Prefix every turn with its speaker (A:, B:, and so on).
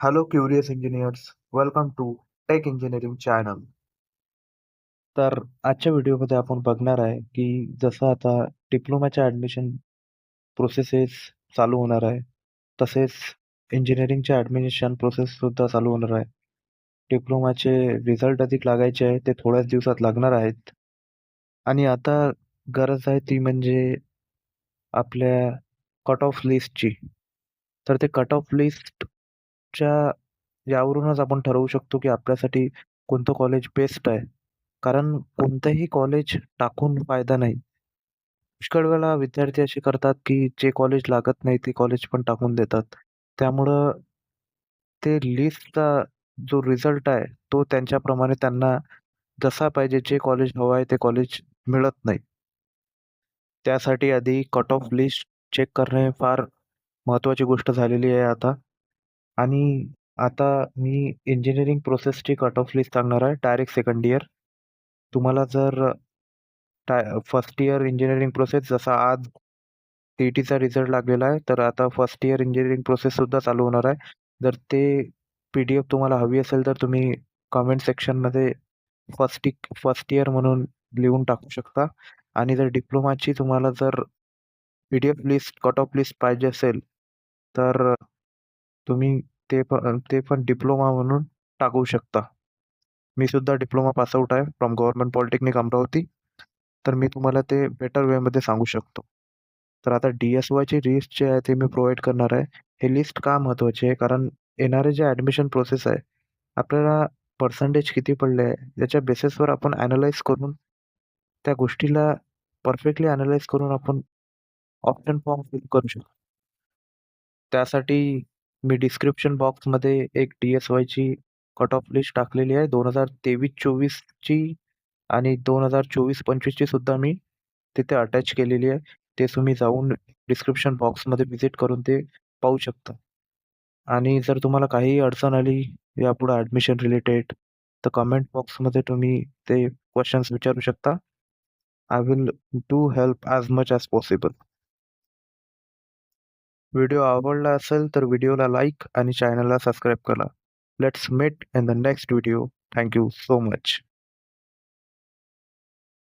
A: Hello, curious engineers. Welcome to Tech Engineering Channel.
B: तर आजच्या व्हिडिओमध्ये आपण बघणार आहे, की जसं आता डिप्लोमाच्या ॲडमिशन प्रोसेसेस चालू होणार आहे, तसेच इंजिनिअरिंगच्या ॲडमिशन प्रोसेससुद्धा चालू होणार आहे. डिप्लोमाचे रिझल्ट अधिक लागायचे आहे, ते थोड्याच दिवसात लागणार आहेत. आणि आता गरज आहे ती म्हणजे आपल्या कट ऑफ लिस्टची. तर ते कट ऑफ लिस्टच्या यावरूनच आपण ठरवू शकतो, की आपल्यासाठी कोणतं कॉलेज बेस्ट आहे. कारण कोणतंही कॉलेज टाकून फायदा नाही. पुष्कळ वेळा विद्यार्थी असे करतात, की जे कॉलेज लागत नाही ते कॉलेज पण टाकून देतात. त्यामुळं ते लिस्टचा जो रिझल्ट आहे, तो त्यांच्याप्रमाणे त्यांना जसा पाहिजे, जे कॉलेज हवं आहे ते कॉलेज मिळत नाही. त्यासाठी आधी कट ऑफ लिस्ट चेक करणे फार महत्त्वाची गोष्ट झालेली आहे आता. आणि आता मी इंजिनिअरिंग प्रोसेसची कट ऑफ लिस्ट सांगणार आहे डायरेक्ट सेकंड इयर. तुम्हाला जर फर्स्ट इयर इंजिनिअरिंग प्रोसेस जसा आज सी-ई-टीचा रिझल्ट लागलेला आहे, तर आता फर्स्ट इयर इंजिनिअरिंग प्रोसेससुद्धा चालू होणार आहे. जर ते पी-डी-एफ तुम्हाला हवी असेल, तर तुम्ही कमेंट सेक्शनमध्ये फर्स्ट इयर म्हणून लिहून टाकू शकता. आणि जर डिप्लोमाची तुम्हाला जर PDF list, cut off list पाहिजे असेल, तर तुम्ही ते पण डिप्लोमा म्हणून टाकू शकता. मी सुद्धा डिप्लोमा पास आउट आहे फ्रॉम गव्हर्नमेंट पॉलिटेक्निक अमरावती. तर मी तुम्हाला ते बेटर वेमध्ये सांगू शकतो. तर आता डी-एस-वायची लिस्ट जी आहे ती मी प्रोव्हाईड करणार आहे. ही लिस्ट का महत्त्वाची आहे? कारण येणारे जे ॲडमिशन प्रोसेस आहे, आपल्याला पर्सेंटेज किती पडले आहे, याच्या बेसिसवर आपण ॲनलाईज करून त्या गोष्टीला परफेक्टली ॲनलाईज करून आपण ऑप्शन फॉर्म फिल करू शकतो. त्यासाठी मी डिस्क्रिप्शन बॉक्समध्ये एक डी-एस-वायची कट ऑफ लिस्ट टाकलेली आहे. 2023-24 ची आणि 2024-25 सुद्धा मी तिथे अटॅच केलेली आहे. ते तुम्ही जाऊन डिस्क्रिप्शन बॉक्समध्ये व्हिजिट करून ते पाहू शकता. आणि जर तुम्हाला काहीही अडचण आली यापुढे ॲडमिशन रिलेटेड, तर कमेंट बॉक्समध्ये तुम्ही ते क्वेशन्स विचारू शकता. I will do help as much as possible. Video आवडला असेल तर व्हिडिओला लाईक आणि चॅनलला सबस्क्राईब करा. Let's meet in the next video. Thank you so much.